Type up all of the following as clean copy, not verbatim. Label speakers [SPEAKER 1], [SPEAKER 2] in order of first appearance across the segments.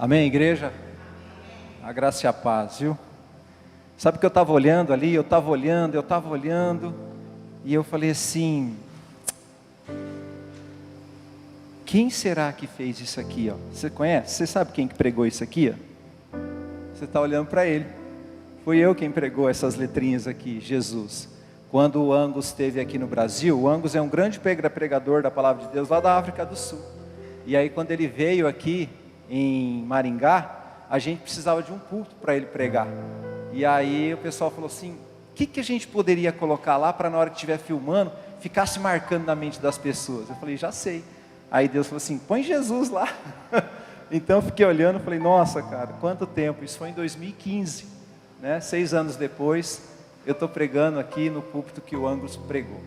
[SPEAKER 1] Amém, igreja? A graça e a paz, viu? Sabe que eu estava olhando ali, eu estava olhando, e eu falei assim: quem será que fez isso aqui, ó? Você conhece? Você sabe quem que pregou isso aqui, ó? Você está olhando para ele. Fui eu quem pregou essas letrinhas aqui, Jesus. Quando o Angus esteve aqui no Brasil, o Angus é um grande pregador da palavra de Deus lá da África do Sul. E aí quando ele veio aqui em Maringá, a gente precisava de um púlpito para ele pregar. E aí o pessoal falou assim: o que a gente poderia colocar lá para na hora que estiver filmando, ficasse marcando na mente das pessoas? Eu falei: já sei. Aí Deus falou assim: põe Jesus lá. Então eu fiquei olhando e falei: nossa, cara, quanto tempo. Isso foi em 2015, né? 6 anos depois, eu estou pregando aqui no púlpito que o Angus pregou.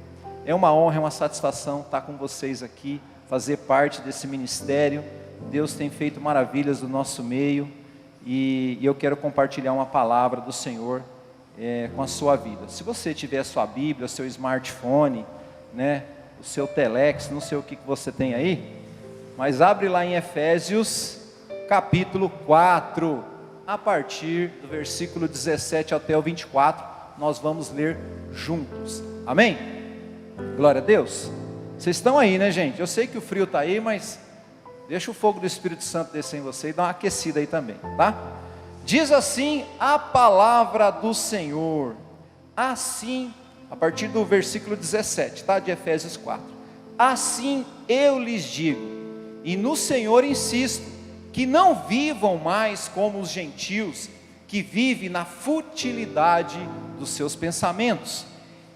[SPEAKER 1] É uma honra, é uma satisfação estar com vocês aqui, fazer parte desse ministério. Deus tem feito maravilhas no nosso meio, e eu quero compartilhar uma palavra do Senhor com a sua vida. Se você tiver a sua Bíblia, o seu smartphone, né, o seu telex, não sei o que você tem aí, mas abre lá em Efésios capítulo 4, a partir do versículo 17 até o 24, nós vamos ler juntos, amém? Glória a Deus. Vocês estão aí, né, gente? Eu sei que o frio está aí, mas deixa o fogo do Espírito Santo descer em você e dar uma aquecida aí também, tá? Diz assim a palavra do Senhor, assim, a partir do versículo 17, tá? De Efésios 4. Assim eu lhes digo, e no Senhor insisto, que não vivam mais como os gentios, que vivem na futilidade dos seus pensamentos.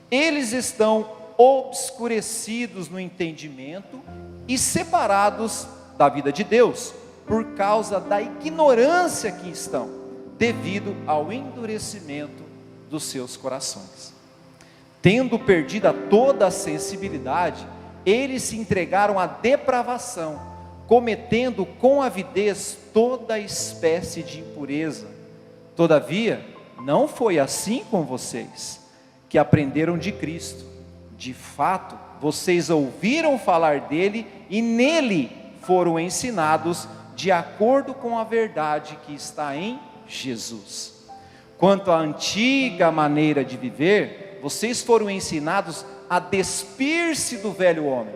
[SPEAKER 1] Eles estão obscurecidos no entendimento e separados da vida de Deus, por causa da ignorância que estão, devido ao endurecimento dos seus corações. Tendo perdido toda a sensibilidade, eles se entregaram à depravação, cometendo com avidez toda espécie de impureza. Todavia, não foi assim com vocês, que aprenderam de Cristo. De fato, vocês ouviram falar dele e nele foram ensinados de acordo com a verdade que está em Jesus. Quanto à antiga maneira de viver, vocês foram ensinados a despir-se do velho homem,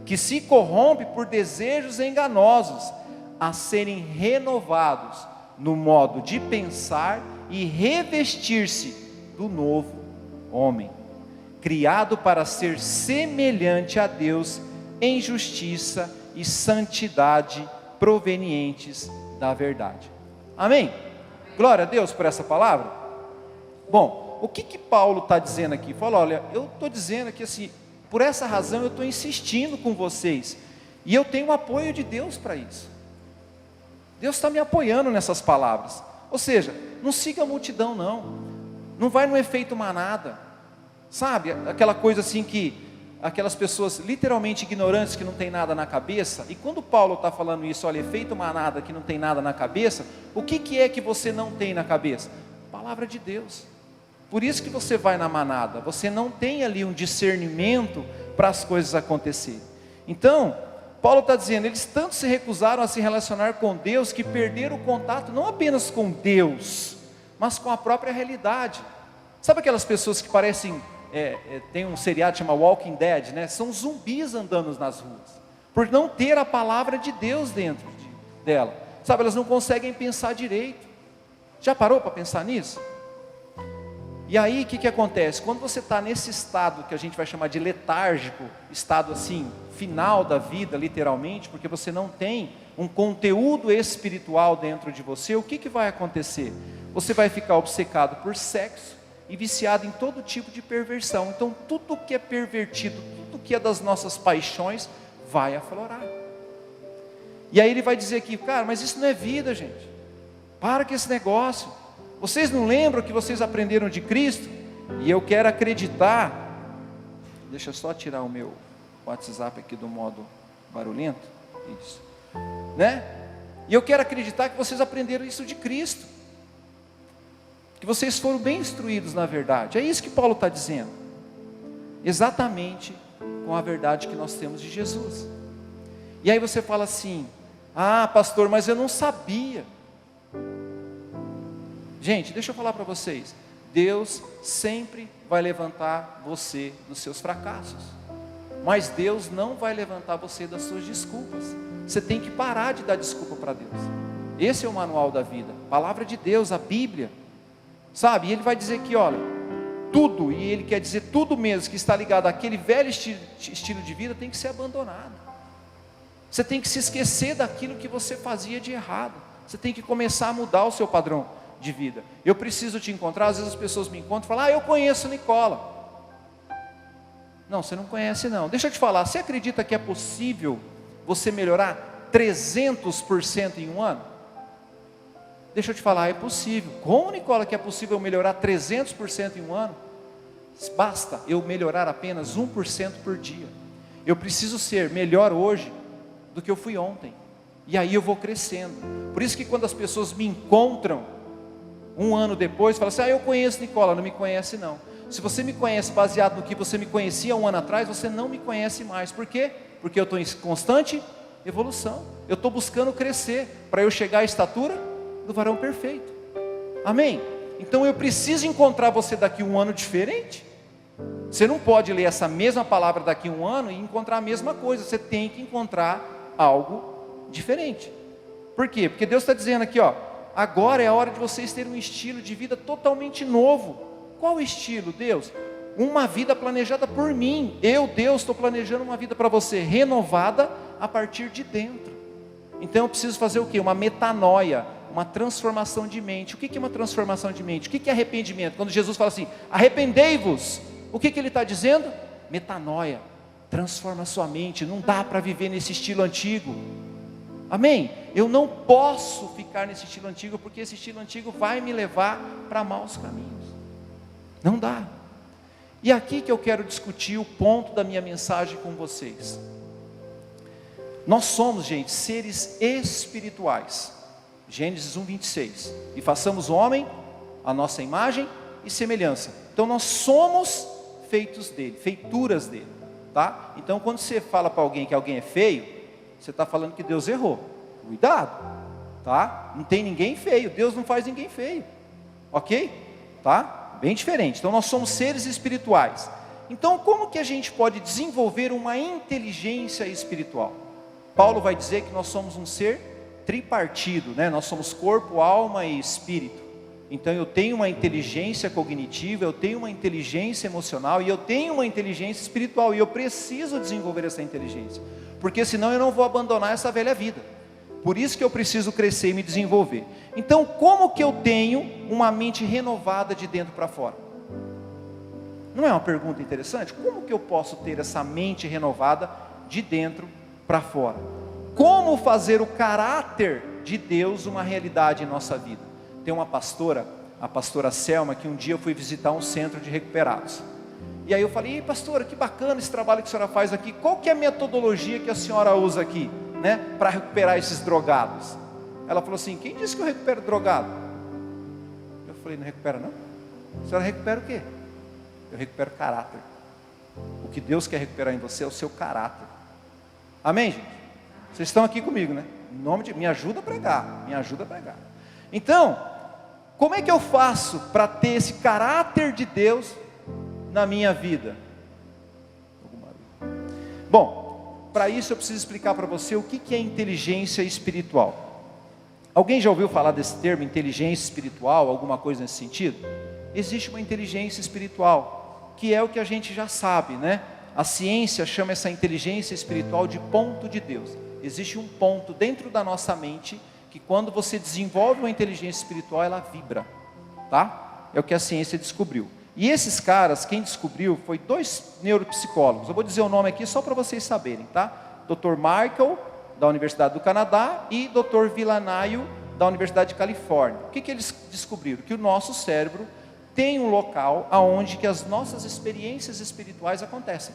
[SPEAKER 1] que se corrompe por desejos enganosos, a serem renovados no modo de pensar e revestir-se do novo homem, criado para ser semelhante a Deus em justiça e santidade provenientes da verdade. Amém? Glória a Deus por essa palavra. Bom, o que Paulo está dizendo aqui? Fala: olha, eu estou dizendo aqui assim, por essa razão eu estou insistindo com vocês, e eu tenho o apoio de Deus para isso. Deus está me apoiando nessas palavras. Ou seja, não siga a multidão não vai no efeito manada, sabe, aquela coisa assim que aquelas pessoas literalmente ignorantes que não tem nada na cabeça. E quando Paulo está falando isso, olha, efeito manada que não tem nada na cabeça, o que é que você não tem na cabeça? Palavra de Deus. Por isso que você vai na manada, você não tem ali um discernimento para as coisas acontecerem. Então, Paulo está dizendo, eles tanto se recusaram a se relacionar com Deus, que perderam o contato não apenas com Deus, mas com a própria realidade. Sabe aquelas pessoas que parecem... tem um seriado chamado Walking Dead, né? São zumbis andando nas ruas, por não ter a palavra de Deus dentro dela, sabe? Elas não conseguem pensar direito. Já parou para pensar nisso? E aí o que acontece? Quando você está nesse estado que a gente vai chamar de letárgico, estado assim, final da vida literalmente, porque você não tem um conteúdo espiritual dentro de você, o que vai acontecer? Você vai ficar obcecado por sexo e viciado em todo tipo de perversão. Então tudo que é pervertido, tudo que é das nossas paixões, vai aflorar. E aí ele vai dizer aqui: cara, mas isso não é vida, gente. Para com esse negócio. Vocês não lembram que vocês aprenderam de Cristo? E eu quero acreditar, deixa eu só tirar o meu WhatsApp aqui do modo barulhento, isso, né? E eu quero acreditar que vocês aprenderam isso de Cristo, que vocês foram bem instruídos na verdade. É isso que Paulo está dizendo, exatamente com a verdade que nós temos de Jesus. E aí você fala assim: Ah, pastor, mas eu não sabia. Gente, deixa eu falar para vocês. Deus sempre vai levantar você dos seus fracassos. Mas Deus não vai levantar você das suas desculpas. Você tem que parar de dar desculpa para Deus. Esse é o manual da vida. Palavra de Deus, a Bíblia. Sabe? E Ele vai dizer que, olha, tudo, e Ele quer dizer tudo mesmo que está ligado àquele velho estilo de vida tem que ser abandonado. Você tem que se esquecer daquilo que você fazia de errado. Você tem que começar a mudar o seu padrão de vida. Eu preciso te encontrar. Às vezes as pessoas me encontram e falam: ah, eu conheço Nicola. Não, você não conhece não. Deixa eu te falar, você acredita que é possível você melhorar 300% em um ano? Deixa eu te falar, é possível. Como, Nicola, que é possível melhorar 300% em um ano? Basta eu melhorar apenas 1% por dia. Eu preciso ser melhor hoje do que eu fui ontem. E aí eu vou crescendo. Por isso que quando as pessoas me encontram um ano depois, falam assim: ah, eu conheço Nicola. Não me conhece não. Se você me conhece baseado no que você me conhecia um ano atrás, você não me conhece mais. Por quê? Porque eu estou em constante evolução. Eu estou buscando crescer para eu chegar à estatura do varão perfeito. Amém? Então eu preciso encontrar você daqui a um ano diferente. Você não pode ler essa mesma palavra daqui a um ano e encontrar a mesma coisa. Você tem que encontrar algo diferente. Por quê? Porque Deus está dizendo aqui, ó, agora é a hora de vocês terem um estilo de vida totalmente novo. Qual estilo, Deus? Uma vida planejada por mim. Eu, Deus, estou planejando uma vida para você, renovada a partir de dentro. Então eu preciso fazer o quê? Uma metanoia, uma transformação de mente. O que é uma transformação de mente? O que é arrependimento? Quando Jesus fala assim, arrependei-vos, o que Ele está dizendo? Metanoia, transforma a sua mente. Não dá para viver nesse estilo antigo. Amém? Eu não posso ficar nesse estilo antigo, porque esse estilo antigo vai me levar para maus caminhos. Não dá. E aqui que eu quero discutir o ponto da minha mensagem com vocês. Nós somos, gente, seres espirituais. Gênesis 1:26. E façamos o homem a nossa imagem e semelhança. Então nós somos feitos dele, feituras dele, tá? Então quando você fala para alguém que alguém é feio, você está falando que Deus errou. Cuidado, tá? Não tem ninguém feio. Deus não faz ninguém feio. Ok? Tá? Bem diferente. Então nós somos seres espirituais. Então como que a gente pode desenvolver uma inteligência espiritual? Paulo vai dizer que nós somos um ser tripartido, né? Nós somos corpo, alma e espírito. Então eu tenho uma inteligência cognitiva, eu tenho uma inteligência emocional e eu tenho uma inteligência espiritual. E eu preciso desenvolver essa inteligência, porque senão eu não vou abandonar essa velha vida. Por isso que eu preciso crescer e me desenvolver. Então como que eu tenho uma mente renovada de dentro para fora? Não é uma pergunta interessante? Como que eu posso ter essa mente renovada de dentro para fora? Como fazer o caráter de Deus uma realidade em nossa vida? Tem uma pastora, a pastora Selma, que um dia eu fui visitar um centro de recuperados. E aí eu falei: pastora, que bacana esse trabalho que a senhora faz aqui. Qual que é a metodologia que a senhora usa aqui, né, para recuperar esses drogados? Ela falou assim: quem disse que eu recupero drogado? Eu falei: não recupera não? A senhora recupera o quê? Eu recupero caráter. O que Deus quer recuperar em você é o seu caráter. Amém, gente? Vocês estão aqui comigo, né? Em nome de... Me ajuda a pregar, me ajuda a pregar. Então, como é que eu faço para ter esse caráter de Deus na minha vida? Bom, para isso eu preciso explicar para você o que é inteligência espiritual. Alguém já ouviu falar desse termo, inteligência espiritual, alguma coisa nesse sentido? Existe uma inteligência espiritual, que é o que a gente já sabe, né? A ciência chama essa inteligência espiritual de ponto de Deus. Existe um ponto dentro da nossa mente, que quando você desenvolve uma inteligência espiritual, ela vibra, tá? É o que a ciência descobriu. E esses caras, quem descobriu, foi 2 neuropsicólogos. Eu vou dizer o nome aqui só para vocês saberem, tá? Dr. Michael, da Universidade do Canadá, e Dr. Villanaio, da Universidade de Califórnia. O que eles descobriram? Que o nosso cérebro tem um local aonde que as nossas experiências espirituais acontecem,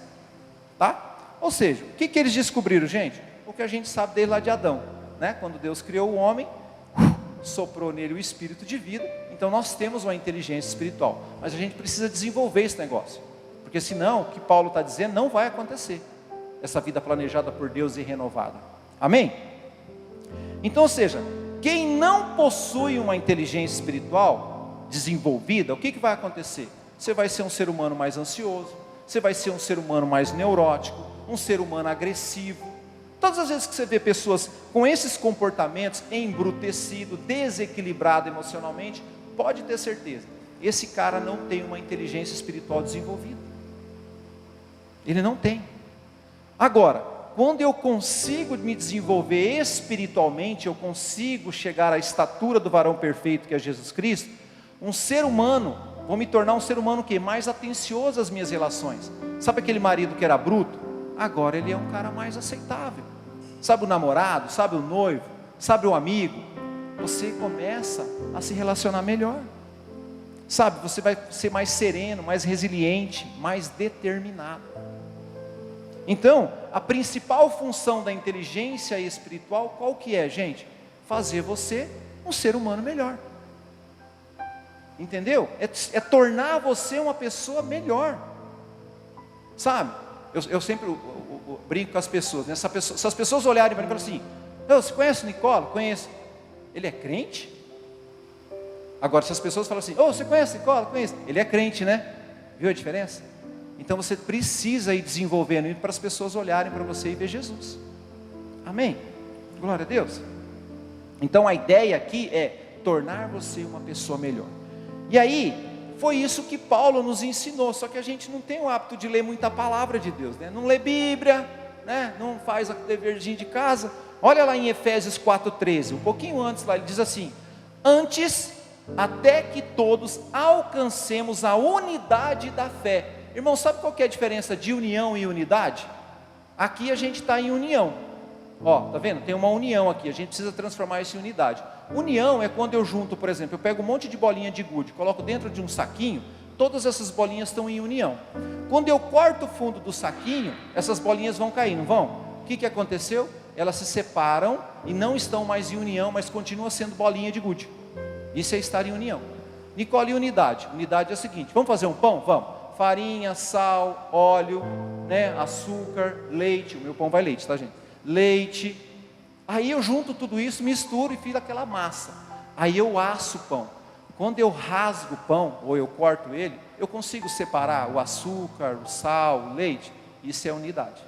[SPEAKER 1] tá? Ou seja, o que eles descobriram, gente? O que a gente sabe desde lá de Adão, né? Quando Deus criou o homem, soprou nele o espírito de vida. Então nós temos uma inteligência espiritual, mas a gente precisa desenvolver esse negócio, porque senão, o que Paulo está dizendo, não vai acontecer, essa vida planejada por Deus e renovada. Amém? Então, ou seja, quem não possui uma inteligência espiritual desenvolvida, o que vai acontecer? Você vai ser um ser humano mais ansioso, você vai ser um ser humano mais neurótico, um ser humano agressivo. Todas as vezes que você vê pessoas com esses comportamentos, embrutecido, desequilibrado emocionalmente, pode ter certeza, esse cara não tem uma inteligência espiritual desenvolvida. Ele não tem. Agora, quando eu consigo me desenvolver espiritualmente, eu consigo chegar à estatura do varão perfeito que é Jesus Cristo, um ser humano, vou me tornar um ser humano que mais atencioso às minhas relações. Sabe aquele marido que era bruto? Agora ele é um cara mais aceitável. Sabe o namorado, sabe o noivo, sabe o amigo? Você começa a se relacionar melhor. Sabe, você vai ser mais sereno, mais resiliente, mais determinado. Então, a principal função da inteligência espiritual, qual que é, gente? Fazer você um ser humano melhor. Entendeu? É tornar você uma pessoa melhor. Sabe? Eu sempre brinco com as pessoas, né? Se as pessoas olharem para mim e falarem assim: você conhece o Nicola? Conheço. Ele é crente? Agora, se as pessoas falam assim: você conhece o Nicola? Conheço. Ele é crente, né? Viu a diferença? Então você precisa ir desenvolvendo isso para as pessoas olharem para você e ver Jesus. Amém? Glória a Deus. Então a ideia aqui é tornar você uma pessoa melhor. E aí, foi isso que Paulo nos ensinou. Só que a gente não tem o hábito de ler muita palavra de Deus, né? Não lê Bíblia, né? Não faz o deverzinho de casa. Olha lá em Efésios 4,13, um pouquinho antes lá, ele diz assim: antes, até que todos alcancemos a unidade da fé. Irmão, sabe qual que é a diferença de união e unidade? Aqui a gente está em união. Ó, tá vendo? Tem uma união aqui, a gente precisa transformar isso em unidade. União é quando eu junto, por exemplo, eu pego um monte de bolinha de gude, coloco dentro de um saquinho, todas essas bolinhas estão em união. Quando eu corto o fundo do saquinho, essas bolinhas vão cair, não vão? O que aconteceu? Elas se separam e não estão mais em união, mas continuam sendo bolinha de gude. Isso é estar em união. Nicole, e unidade? Unidade é o seguinte: vamos fazer um pão? Vamos. Farinha, sal, óleo, né, açúcar, leite. O meu pão vai leite, tá, gente? Leite. Aí eu junto tudo isso, misturo e fiz aquela massa. Aí eu asso o pão. Quando eu rasgo o pão, ou eu corto ele, eu consigo separar o açúcar, o sal, o leite. Isso é unidade.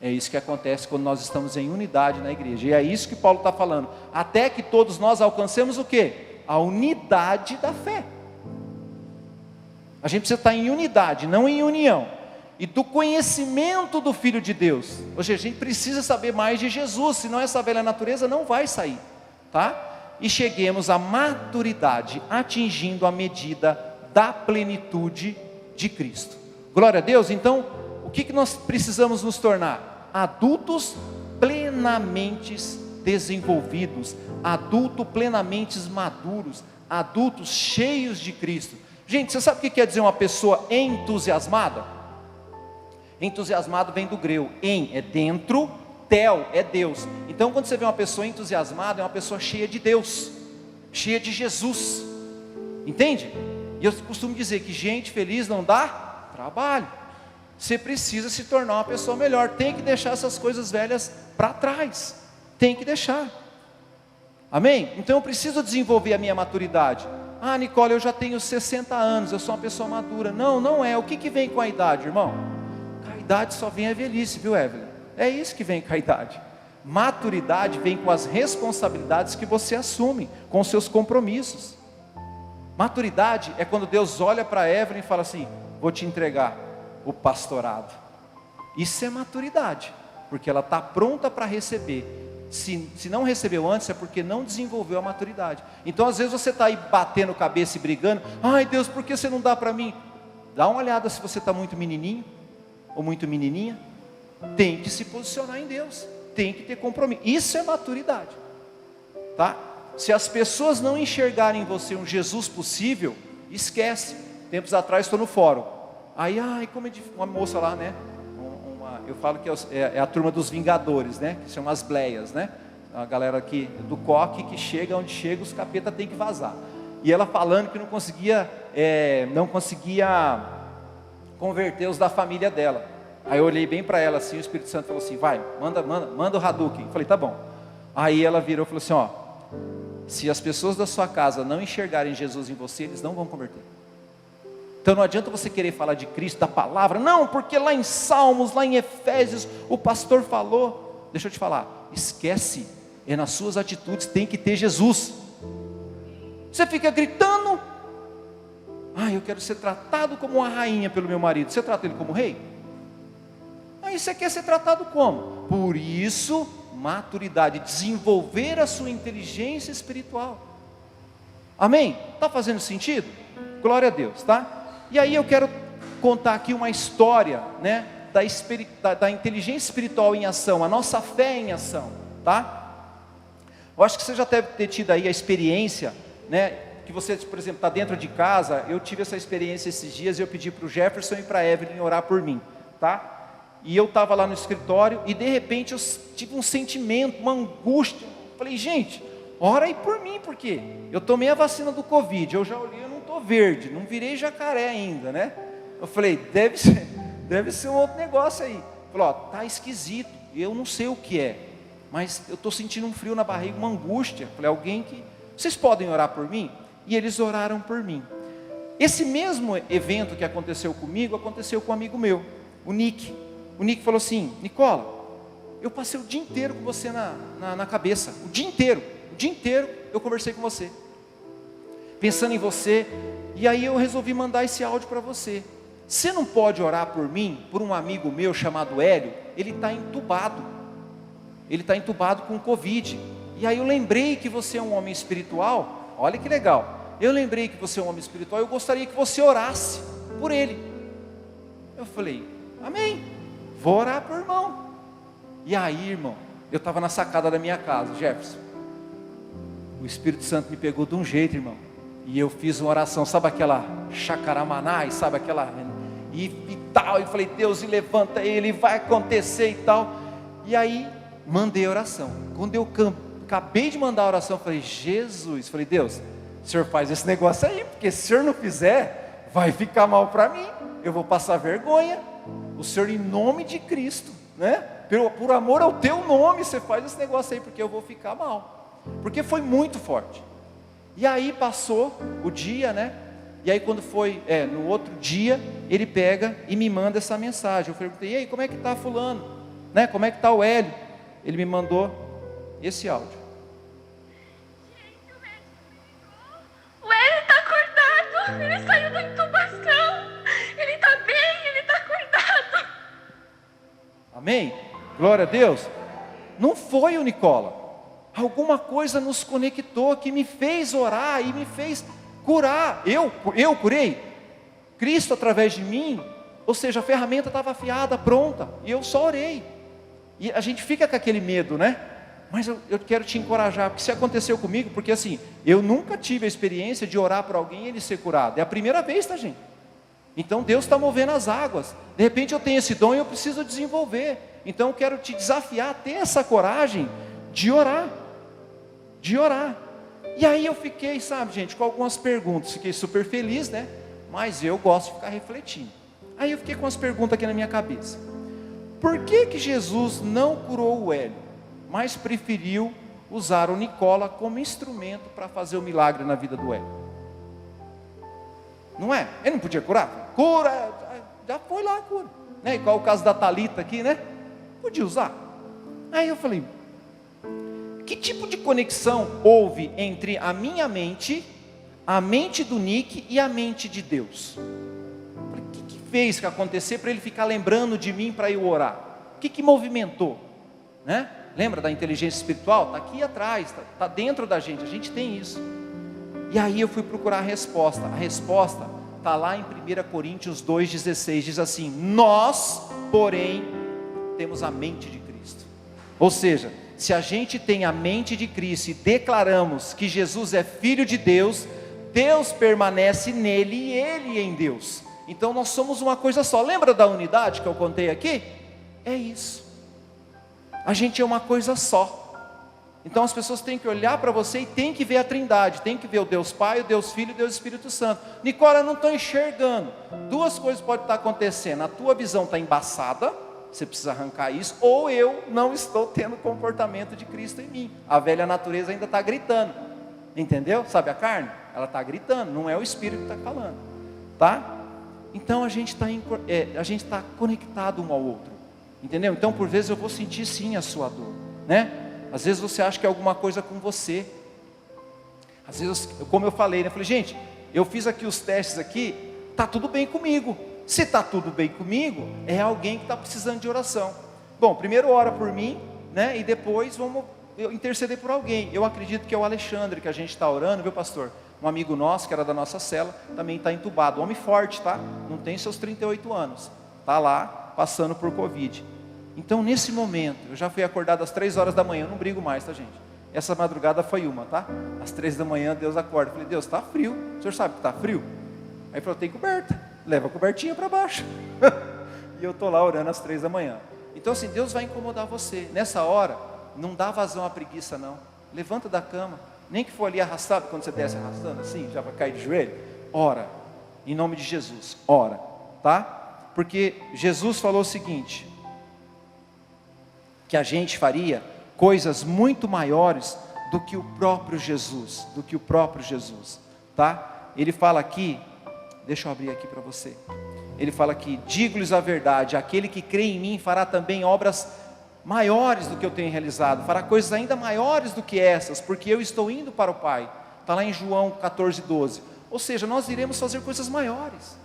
[SPEAKER 1] É isso que acontece quando nós estamos em unidade na igreja. E é isso que Paulo está falando. Até que todos nós alcancemos o quê? A unidade da fé. A gente precisa estar em unidade, não em união. E do conhecimento do Filho de Deus. Ou seja, a gente precisa saber mais de Jesus, senão essa velha natureza não vai sair, tá? E cheguemos à maturidade, atingindo a medida da plenitude de Cristo. Glória a Deus. Então, o que nós precisamos nos tornar? Adultos plenamente desenvolvidos, adultos plenamente maduros, adultos cheios de Cristo. Gente, você sabe o que quer dizer uma pessoa entusiasmada? Entusiasmado vem do grego. En é dentro, tel é Deus. Então quando você vê uma pessoa entusiasmada, é uma pessoa cheia de Deus, cheia de Jesus. Entende? E eu costumo dizer que gente feliz não dá trabalho. Você precisa se tornar uma pessoa melhor. Tem que deixar essas coisas velhas para trás. Tem que deixar. Amém? Então eu preciso desenvolver a minha maturidade. Ah, Nicole, eu já tenho 60 anos, eu sou uma pessoa madura. Não, não é. O que vem com a idade, irmão? Com a idade só vem a velhice, viu, Evelyn? É isso que vem com a idade. Maturidade vem com as responsabilidades que você assume, com os seus compromissos. Maturidade é quando Deus olha para Evelyn e fala assim: vou te entregar o pastorado. Isso é maturidade, porque ela está pronta para receber. Se não recebeu antes, é porque não desenvolveu a maturidade. Então às vezes você está aí batendo cabeça e brigando: ai Deus, por que você não dá para mim? Dá uma olhada se você está muito menininho ou muito menininha. Tem que se posicionar em Deus, tem que ter compromisso. Isso é maturidade, tá? Se as pessoas não enxergarem em você um Jesus possível, esquece. Tempos atrás estou no fórum, aí como é difícil, uma moça lá, né? Eu falo que é a turma dos Vingadores, né? Que são as bleias, né? A galera aqui do coque que chega onde chega, os capeta tem que vazar. E ela falando que não conseguia converter os da família dela. Aí eu olhei bem para ela assim, o Espírito Santo falou assim: vai, manda o Hadouken. Eu falei: tá bom. Aí ela virou e falou assim, ó, se as pessoas da sua casa não enxergarem Jesus em você, eles não vão converter. Então não adianta você querer falar de Cristo, da palavra, não, porque lá em Salmos, lá em Efésios, o pastor falou. Deixa eu te falar, esquece, nas suas atitudes tem que ter Jesus. Você fica gritando, eu quero ser tratado como uma rainha pelo meu marido, você trata ele como rei? Aí você quer ser tratado como? Por isso, maturidade, desenvolver a sua inteligência espiritual. Amém? Está fazendo sentido? Glória a Deus, tá? E aí eu quero contar aqui uma história, né, da inteligência espiritual em ação, a nossa fé em ação, tá? Eu acho que você já deve ter tido aí a experiência, né, que você, por exemplo, está dentro de casa. Eu tive essa experiência esses dias e eu pedi para o Jefferson e para a Evelyn orar por mim, tá? E eu estava lá no escritório e de repente eu tive um sentimento, uma angústia. Falei, gente, ora aí por mim, porque eu tomei a vacina do Covid, eu já olhei, eu não estou verde, não virei jacaré ainda, né? Eu falei, deve ser um outro negócio aí. Falei, ó, tá esquisito, eu não sei o que é, mas eu estou sentindo um frio na barriga, uma angústia. Falei, vocês podem orar por mim? E eles oraram por mim. Esse mesmo evento que aconteceu comigo, aconteceu com um amigo meu, o Nick. O Nick falou assim, Nicola, eu passei o dia inteiro com você na cabeça, o dia inteiro eu conversei com você, pensando em você, e aí eu resolvi mandar esse áudio para você. Você não pode orar por mim, por um amigo meu chamado Hélio? Ele está entubado com Covid, e aí eu lembrei que você é um homem espiritual. Olha que legal, eu lembrei que você é um homem espiritual, eu gostaria que você orasse por ele. Eu falei, amém, vou orar por irmão. E aí, irmão, eu estava na sacada da minha casa, Jefferson, o Espírito Santo me pegou de um jeito, irmão, e eu fiz uma oração, sabe aquela chacaramanai, sabe aquela, e tal, e falei, Deus, e levanta ele, vai acontecer e tal. E aí, mandei a oração. Quando eu acabei de mandar a oração, falei, Jesus, falei, Deus, o Senhor faz esse negócio aí, porque se o Senhor não fizer, vai ficar mal para mim, eu vou passar vergonha. O Senhor, em nome de Cristo, né, por amor ao teu nome, você faz esse negócio aí, porque eu vou ficar mal, porque foi muito forte. E aí passou o dia, né, e aí quando foi, no outro dia, ele pega e me manda essa mensagem. Eu perguntei, e aí, como é que está fulano, né, como é que está o Hélio? Ele me mandou esse áudio.
[SPEAKER 2] O Hélio está acordado, ele saiu da intubação, ele está bem, ele está acordado.
[SPEAKER 1] Amém? Glória a Deus. Não foi o Nicola, alguma coisa nos conectou, que me fez orar e me fez curar. Eu curei, Cristo através de mim, ou seja, a ferramenta estava afiada, pronta, e eu só orei. E a gente fica com aquele medo, né? Mas eu quero te encorajar, porque se aconteceu comigo, porque assim, eu nunca tive a experiência de orar por alguém e ele ser curado, é a primeira vez, tá, gente? Então Deus está movendo as águas. De repente eu tenho esse dom e eu preciso desenvolver. Então eu quero te desafiar a ter essa coragem de orar. E aí eu fiquei, sabe, gente, com algumas perguntas. Fiquei super feliz, né? Mas eu gosto de ficar refletindo. Aí eu fiquei com as perguntas aqui na minha cabeça. Por que Jesus não curou o Hélio, mas preferiu usar o Nicola como instrumento para fazer o milagre na vida do Hélio? Não é? Ele não podia curar? Cura, já foi lá a cura, né? Igual o caso da Thalita aqui, né? Podia usar. Aí eu falei, que tipo de conexão houve entre a minha mente, a mente do Nick e a mente de Deus? O que fez que acontecer para ele ficar lembrando de mim para eu orar? O que movimentou, né? Lembra da inteligência espiritual? Está aqui atrás, está dentro da gente, a gente tem isso. E aí eu fui procurar a resposta está lá em 1 Coríntios 2,16, diz assim, nós, porém, temos a mente de Cristo. Ou seja, se a gente tem a mente de Cristo e declaramos que Jesus é Filho de Deus, Deus permanece nele e ele em Deus. Então nós somos uma coisa só. Lembra da unidade que eu contei aqui? É isso. A gente é uma coisa só. Então as pessoas têm que olhar para você e têm que ver a Trindade, tem que ver o Deus Pai, o Deus Filho e o Deus Espírito Santo. Nicola, eu não estou enxergando. Duas coisas podem estar acontecendo. A tua visão está embaçada, Você precisa arrancar isso, ou eu não estou tendo o comportamento de Cristo em mim. A velha natureza ainda está gritando, entendeu? Sabe a carne? Ela está gritando, não é o Espírito que está falando, tá? Então a gente está conectado um ao outro, entendeu? Então por vezes eu vou sentir sim a sua dor, né? Às vezes você acha que é alguma coisa com você. Às vezes, como eu falei, né? Eu falei, gente, eu fiz aqui os testes aqui, tá tudo bem comigo. Se está tudo bem comigo, é alguém que está precisando de oração. Bom, primeiro ora por mim, né? E depois vamos interceder por alguém. Eu acredito que é o Alexandre que a gente está orando, viu, pastor? Um amigo nosso, que era da nossa cela, também está entubado. Homem forte, tá? Não tem seus 38 anos. Está lá, passando por Covid. Então, nesse momento, eu já fui acordado às 3 horas da manhã. Eu não brigo mais, tá, gente? Essa madrugada foi uma, tá? Às 3 da manhã, Deus acorda. Eu falei, Deus, está frio. O senhor sabe que está frio? Aí ele falou, tem coberta. Leva a cobertinha para baixo. E eu estou lá orando às 3 da manhã. Então assim, Deus vai incomodar você. Nessa hora, não dá vazão à preguiça não. Levanta da cama. Nem que for ali arrastado, quando você desce arrastando assim, já vai cair de joelho. Ora, em nome de Jesus, ora, tá? Porque Jesus falou o seguinte, que a gente faria coisas muito maiores do que o próprio Jesus, tá? Ele fala aqui, deixa eu abrir aqui para você. Ele fala aqui, digo-lhes a verdade, aquele que crê em mim fará também obras maiores do que eu tenho realizado, fará coisas ainda maiores do que essas, porque eu estou indo para o Pai. Está lá em João 14:12. Ou seja, nós iremos fazer coisas maiores.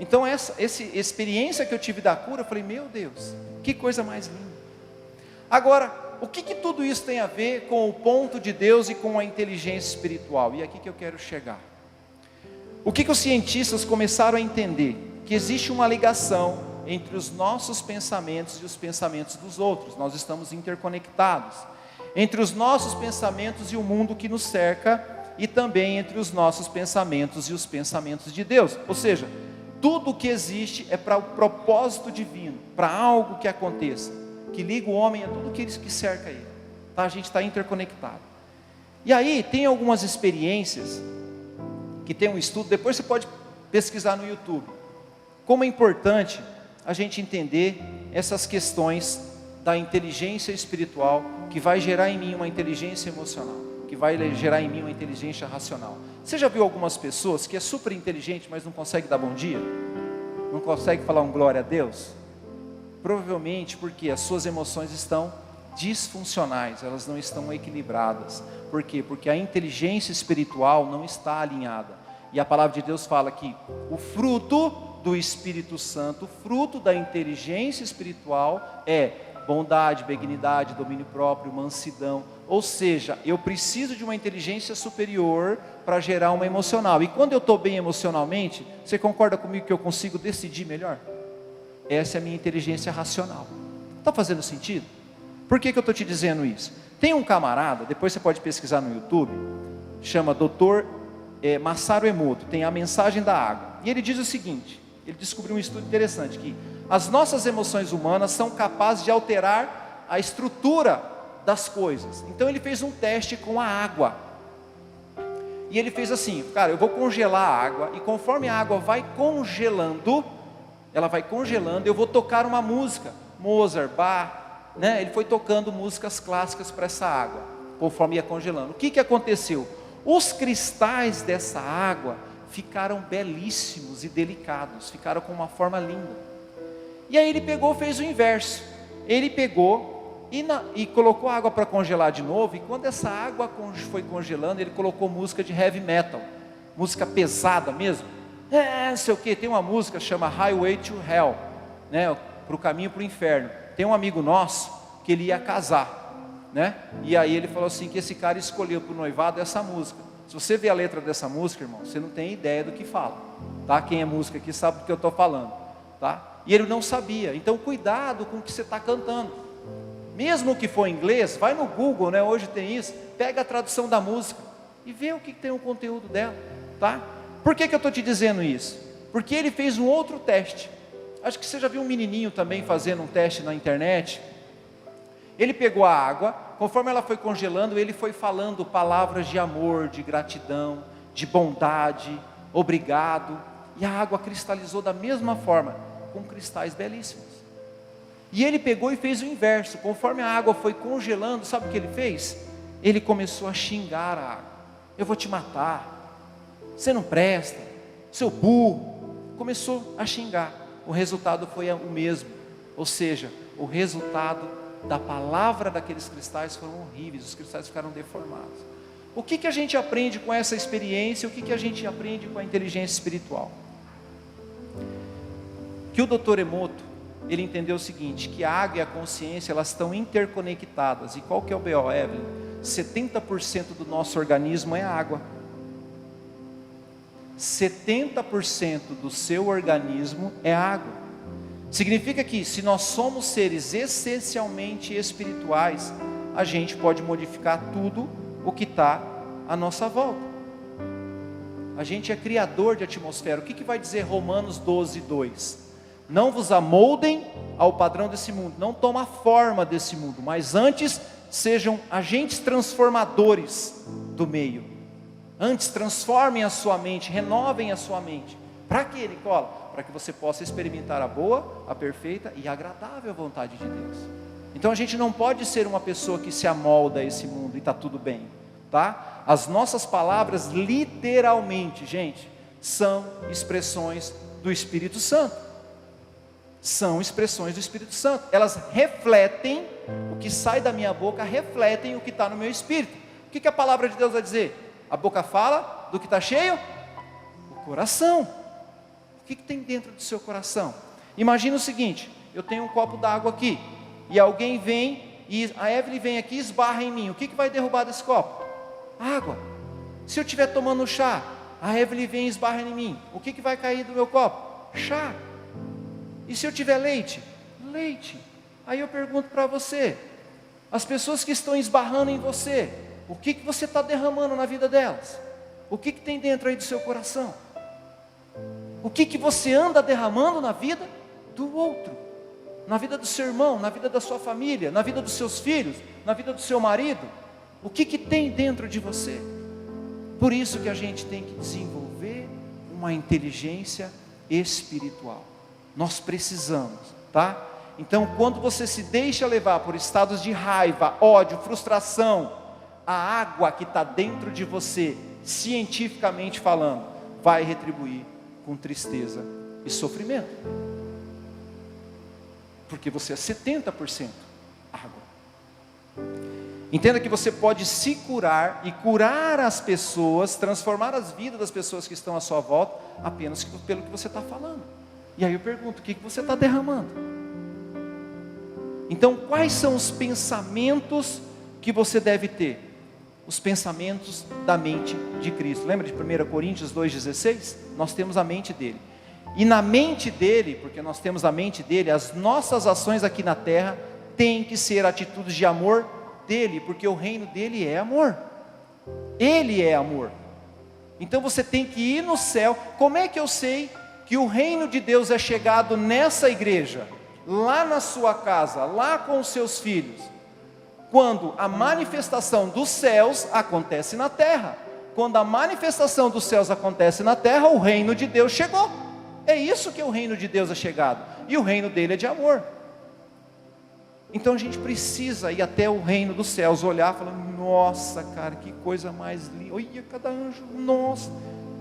[SPEAKER 1] Então essa experiência que eu tive da cura, eu falei, meu Deus, que coisa mais linda. Agora, o que tudo isso tem a ver com o ponto de Deus e com a inteligência espiritual? E é aqui que eu quero chegar. O que os cientistas começaram a entender? Que existe uma ligação entre os nossos pensamentos e os pensamentos dos outros. Nós estamos interconectados. Entre os nossos pensamentos e o mundo que nos cerca, e também entre os nossos pensamentos e os pensamentos de Deus. Ou seja, tudo o que existe é para o propósito divino, para algo que aconteça, que liga o homem a tudo que cerca ele. Tá? A gente está interconectado. E aí tem algumas experiências que tem um estudo, depois você pode pesquisar no YouTube, como é importante a gente entender essas questões da inteligência espiritual, que vai gerar em mim uma inteligência emocional, que vai gerar em mim uma inteligência racional. Você já viu algumas pessoas que é super inteligente, mas não consegue dar bom dia? Não consegue falar um glória a Deus? Provavelmente porque as suas emoções estão disfuncionais, elas não estão equilibradas. Por quê? Porque a inteligência espiritual não está alinhada. E a palavra de Deus fala que o fruto do Espírito Santo, o fruto da inteligência espiritual é bondade, benignidade, domínio próprio, mansidão. Ou seja, eu preciso de uma inteligência superior para gerar uma emocional. E quando eu estou bem emocionalmente, você concorda comigo que eu consigo decidir melhor? Essa é a minha inteligência racional. Está fazendo sentido? Por que eu estou te dizendo isso? Tem um camarada, depois você pode pesquisar no YouTube, chama Dr. Masaru Emoto, tem a mensagem da água. E ele diz o seguinte, ele descobriu um estudo interessante, que as nossas emoções humanas são capazes de alterar a estrutura das coisas. Então ele fez um teste com a água. E ele fez assim, cara, eu vou congelar a água, e conforme a água vai congelando, ela vai congelando, eu vou tocar uma música, Mozart, Bach, né? Ele foi tocando músicas clássicas para essa água, conforme ia congelando. O que aconteceu? Os cristais dessa água ficaram belíssimos e delicados, ficaram com uma forma linda. E aí ele pegou, fez o inverso. Ele pegou e colocou a água para congelar de novo, e quando essa água foi congelando, ele colocou música de heavy metal, música pesada mesmo. Não sei o que, tem uma música que chama Highway to Hell, né? Para o caminho para o inferno. Tem um amigo nosso que ele ia casar, né? E aí ele falou assim, que esse cara escolheu para o noivado essa música. Se você vê a letra dessa música, irmão, você não tem ideia do que fala, tá? Quem é música aqui sabe do que eu estou falando, tá? E ele não sabia. Então cuidado com o que você está cantando. Mesmo que for em inglês, vai no Google, né? Hoje tem isso, pega a tradução da música e vê o que tem o conteúdo dela, tá? Por que eu estou te dizendo isso? Porque ele fez um outro teste. Acho que você já viu um menininho também fazendo um teste na internet. Ele pegou a água, conforme ela foi congelando, ele foi falando palavras de amor, de gratidão, de bondade, obrigado, e a água cristalizou da mesma forma. com cristais belíssimos. E ele pegou e fez o inverso. Conforme a água foi congelando, sabe o que ele fez? Ele começou a xingar a água. Eu vou te matar, você não presta, seu burro. Começou a xingar. O resultado foi o mesmo. Ou seja, o resultado da palavra daqueles cristais foram horríveis. Os cristais ficaram deformados. O que a gente aprende com essa experiência? O que a gente aprende com a inteligência espiritual? Que o Dr. Emoto, ele entendeu o seguinte, que a água e a consciência, elas estão interconectadas. E qual que é o B.O., Evelyn? 70% do nosso organismo é água. 70% do seu organismo é água. Significa que se nós somos seres essencialmente espirituais, a gente pode modificar tudo o que está à nossa volta. A gente é criador de atmosfera. O que vai dizer Romanos 12, 2? Não vos amoldem ao padrão desse mundo, não toma a forma desse mundo, mas antes sejam agentes transformadores do meio. Antes transformem a sua mente, renovem a sua mente. Para quê, Nicola? Para que você possa experimentar a boa, a perfeita e agradável vontade de Deus. Então a gente não pode ser uma pessoa que se amolda a esse mundo e está tudo bem, tá? As nossas palavras literalmente, gente, são expressões do Espírito Santo. São expressões do Espírito Santo. Elas refletem, o que sai da minha boca refletem o que está no meu espírito. O que a palavra de Deus vai dizer? A boca fala do que está cheio? O coração. O que tem dentro do seu coração? Imagina o seguinte, eu tenho um copo d'água aqui, e alguém vem, e a Evelyn vem aqui e esbarra em mim. O que vai derrubar desse copo? Água. Se eu estiver tomando chá, a Evelyn vem e esbarra em mim. O que vai cair do meu copo? Chá. E se eu tiver leite? Leite. Aí eu pergunto para você, as pessoas que estão esbarrando em você, o que você está derramando na vida delas? O que tem dentro aí do seu coração? O que você anda derramando na vida do outro? Na vida do seu irmão, na vida da sua família, na vida dos seus filhos, na vida do seu marido? O que tem dentro de você? Por isso que a gente tem que desenvolver uma inteligência espiritual. Nós precisamos, tá? Então, quando você se deixa levar por estados de raiva, ódio, frustração, a água que está dentro de você, cientificamente falando, vai retribuir com tristeza e sofrimento. Porque você é 70% água. Entenda que você pode se curar e curar as pessoas, transformar as vidas das pessoas que estão à sua volta, apenas pelo que você está falando. E aí eu pergunto, o que você está derramando? Então, quais são os pensamentos que você deve ter? Os pensamentos da mente de Cristo. Lembra de 1 Coríntios 2,16? Nós temos a mente dele. E na mente dele, porque nós temos a mente dele, as nossas ações aqui na terra têm que ser atitudes de amor dele, porque o reino dele é amor. Ele é amor. Então você tem que ir no céu. Como é que eu sei que o reino de Deus é chegado nessa igreja, lá na sua casa, lá com os seus filhos? Quando a manifestação dos céus acontece na terra. Quando a manifestação dos céus acontece na terra, o reino de Deus chegou. É isso que o reino de Deus é chegado. E o reino dele é de amor. Então a gente precisa ir até o reino dos céus, olhar falando, nossa cara, que coisa mais linda, olha cada anjo, nossa.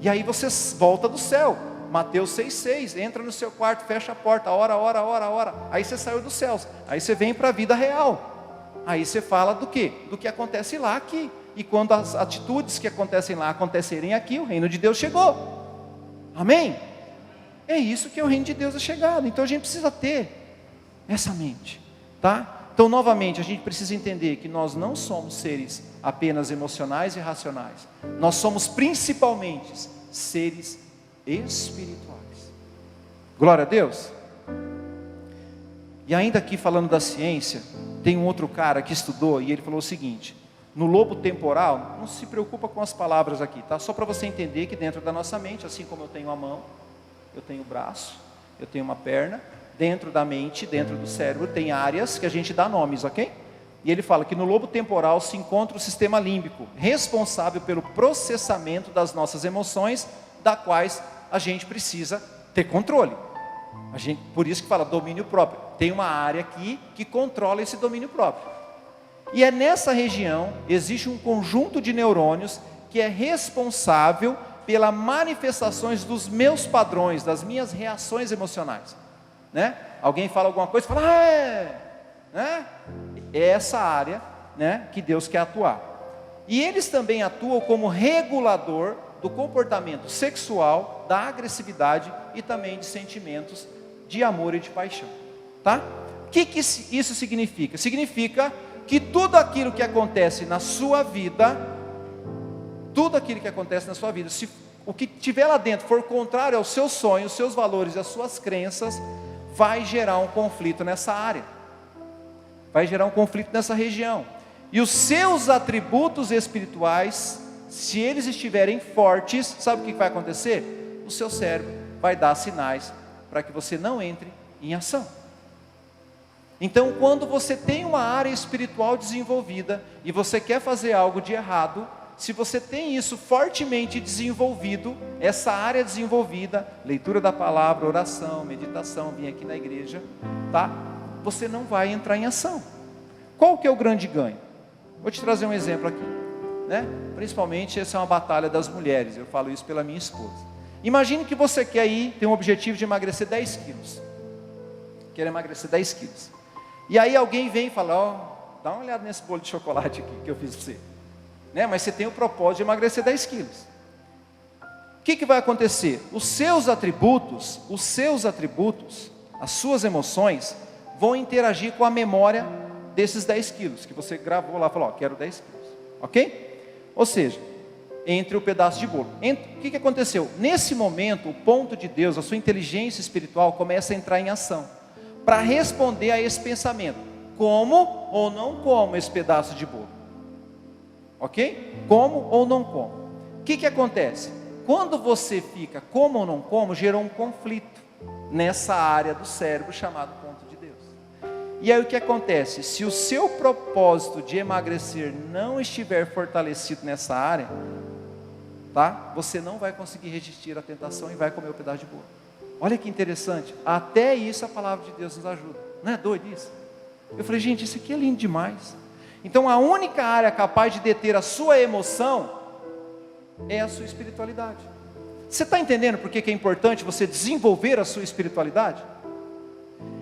[SPEAKER 1] E aí você volta do céu, Mateus 6,6, entra no seu quarto, fecha a porta, ora. Aí você saiu dos céus, aí você vem para a vida real. Aí você fala do quê? Do que acontece lá aqui. E quando as atitudes que acontecem lá acontecerem aqui, o reino de Deus chegou. Amém? É isso que é o reino de Deus é chegado. Então a gente precisa ter essa mente, tá? Então novamente a gente precisa entender que nós não somos seres apenas emocionais e racionais. Nós somos principalmente seres espirituais. Glória a Deus. E ainda aqui falando da ciência, tem um outro cara que estudou e ele falou o seguinte: no lobo temporal, não se preocupa com as palavras aqui, tá? Só para você entender que dentro da nossa mente, assim como eu tenho a mão, eu tenho o braço, eu tenho uma perna, dentro da mente, dentro do cérebro, tem áreas que a gente dá nomes, ok? E ele fala que no lobo temporal se encontra o sistema límbico, responsável pelo processamento das nossas emoções, da quais a gente precisa ter controle. Por isso que fala domínio próprio. Tem uma área aqui que controla esse domínio próprio. E é nessa região, existe um conjunto de neurônios que é responsável pelas manifestações dos meus padrões, das minhas reações emocionais. Né? Alguém fala alguma coisa, fala, né? É essa área, né, que Deus quer atuar. E eles também atuam como regulador do comportamento sexual, da agressividade e também de sentimentos de amor e de paixão. Tá? O que isso significa? Significa que tudo aquilo que acontece na sua vida, se o que tiver lá dentro for contrário aos seus sonhos, seus valores e às suas crenças, vai gerar um conflito nessa área, vai gerar um conflito nessa região. E os seus atributos espirituais, se eles estiverem fortes, sabe o que vai acontecer? O seu cérebro vai dar sinais para que você não entre em ação. Então, quando você tem uma área espiritual desenvolvida e você quer fazer algo de errado, se você tem isso fortemente desenvolvido, essa área desenvolvida, leitura da palavra, oração, meditação, vir aqui na igreja, tá? Você não vai entrar em ação. Qual que é o grande ganho? Vou te trazer um exemplo aqui, né? Principalmente essa é uma batalha das mulheres, eu falo isso pela minha esposa. Imagine que você quer tem um objetivo de emagrecer 10 quilos. Quer emagrecer 10 quilos. E aí alguém vem e fala, dá uma olhada nesse bolo de chocolate aqui que eu fiz para você. Né? Mas você tem o propósito de emagrecer 10 quilos. O que vai acontecer? Os seus atributos, as suas emoções, vão interagir com a memória desses 10 quilos, que você gravou lá, falou, quero 10 quilos. Ok? Ou seja, entre o pedaço de bolo. O que aconteceu? Nesse momento, o ponto de Deus, a sua inteligência espiritual começa a entrar em ação, para responder a esse pensamento, como ou não como esse pedaço de bolo, ok? Como ou não como. O que acontece? Quando você fica como ou não como, gerou um conflito nessa área do cérebro chamado ponto de Deus. E aí o que acontece? Se o seu propósito de emagrecer não estiver fortalecido nessa área, tá? Você não vai conseguir resistir à tentação e vai comer o pedaço de bolo. Olha que interessante, até isso a palavra de Deus nos ajuda. Não é doido isso? Eu falei, gente, isso aqui é lindo demais. Então a única área capaz de deter a sua emoção é a sua espiritualidade. Você está entendendo por que é importante você desenvolver a sua espiritualidade?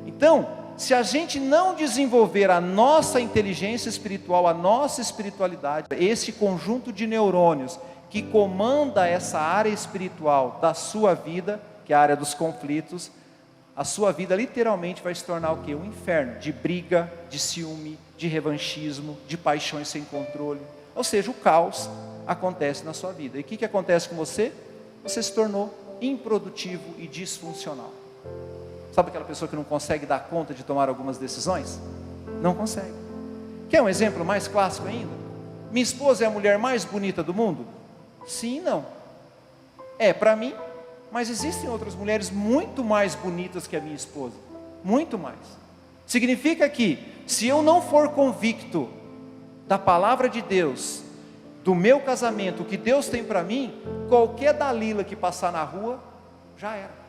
[SPEAKER 1] Então, se a gente não desenvolver a nossa inteligência espiritual, a nossa espiritualidade, esse conjunto de neurônios que comanda essa área espiritual da sua vida, que é a área dos conflitos, a sua vida literalmente vai se tornar o quê? Um inferno de briga, de ciúme, de revanchismo, de paixões sem controle. Ou seja, o caos acontece na sua vida. E o que acontece com você? Você se tornou improdutivo e disfuncional. Sabe aquela pessoa que não consegue dar conta de tomar algumas decisões? Não consegue. Quer um exemplo mais clássico ainda? Minha esposa é a mulher mais bonita do mundo? Sim e não. É para mim, mas existem outras mulheres muito mais bonitas que a minha esposa. Muito mais. Significa que, se eu não for convicto da palavra de Deus, do meu casamento, o que Deus tem para mim, qualquer Dalila que passar na rua, já era.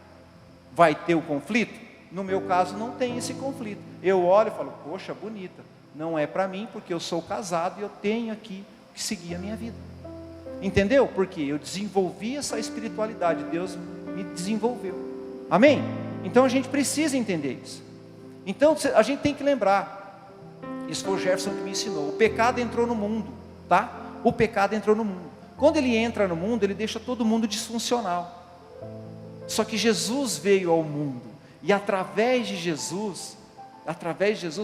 [SPEAKER 1] Vai ter o conflito? No meu caso não tem esse conflito. Eu olho e falo, poxa, bonita. Não é para mim, porque eu sou casado e eu tenho aqui que seguir a minha vida. Entendeu? Porque eu desenvolvi essa espiritualidade, Deus me desenvolveu. Amém? Então a gente precisa entender isso. Então a gente tem que lembrar, isso foi o Jefferson que me ensinou, o pecado entrou no mundo, tá? O pecado entrou no mundo. Quando ele entra no mundo, ele deixa todo mundo disfuncional. Só que Jesus veio ao mundo, e através de Jesus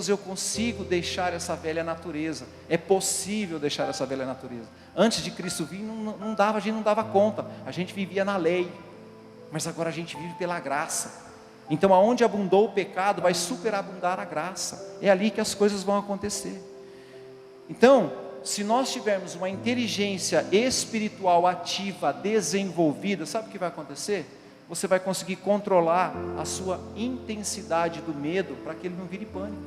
[SPEAKER 1] eu consigo deixar essa velha natureza. É possível deixar essa velha natureza. Antes de Cristo vir, a gente não dava conta, a gente vivia na lei, mas agora a gente vive pela graça. Então aonde abundou o pecado, vai superabundar a graça. É ali que as coisas vão acontecer. Então, se nós tivermos uma inteligência espiritual ativa, desenvolvida, sabe o que vai acontecer? Você vai conseguir controlar a sua intensidade do medo, para que ele não vire pânico.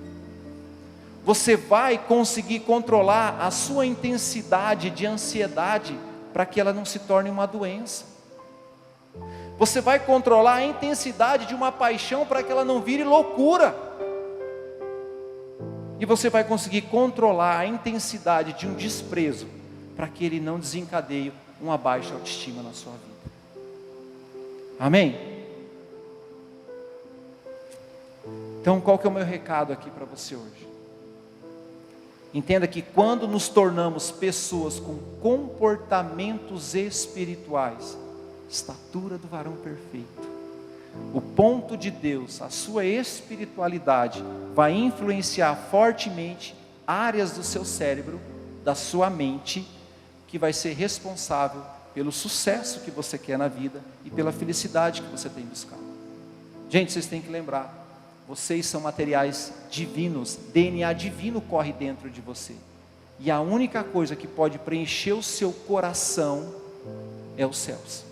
[SPEAKER 1] Você vai conseguir controlar a sua intensidade de ansiedade, para que ela não se torne uma doença. Você vai controlar a intensidade de uma paixão para que ela não vire loucura. E você vai conseguir controlar a intensidade de um desprezo para que ele não desencadeie uma baixa autoestima na sua vida. Amém? Então, qual que é o meu recado aqui para você hoje? Entenda que quando nos tornamos pessoas com comportamentos espirituais, estatura do varão perfeito, o ponto de Deus, a sua espiritualidade, vai influenciar fortemente áreas do seu cérebro, da sua mente, que vai ser responsável pelo sucesso que você quer na vida e pela felicidade que você tem buscado. Gente, vocês têm que lembrar, vocês são materiais divinos, DNA divino corre dentro de você. E a única coisa que pode preencher o seu coração é os céus.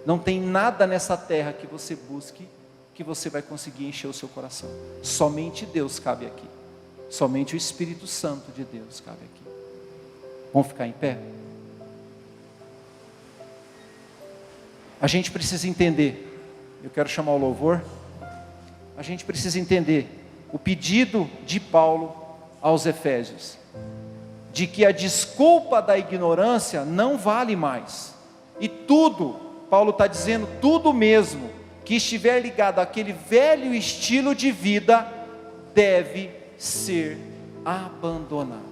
[SPEAKER 1] Não tem nada nessa terra que você busque que você vai conseguir encher o seu coração. Somente Deus cabe aqui. Somente o Espírito Santo de Deus cabe aqui. Vamos ficar em pé? A gente precisa entender, eu quero chamar o louvor. A gente precisa entender o pedido de Paulo aos Efésios, de que a desculpa da ignorância não vale mais. E tudo, Paulo está dizendo, tudo mesmo que estiver ligado àquele velho estilo de vida, deve ser abandonado.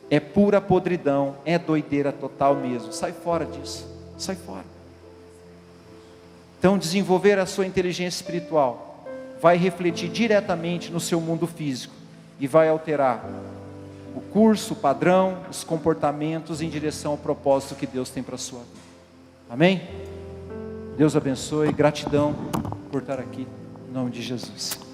[SPEAKER 1] É pura podridão, é doideira total mesmo. Sai fora disso, sai fora. Então, desenvolver a sua inteligência espiritual vai refletir diretamente no seu mundo físico e vai alterar o curso, o padrão, os comportamentos em direção ao propósito que Deus tem para a sua vida. Amém? Deus abençoe, gratidão por estar aqui, em nome de Jesus.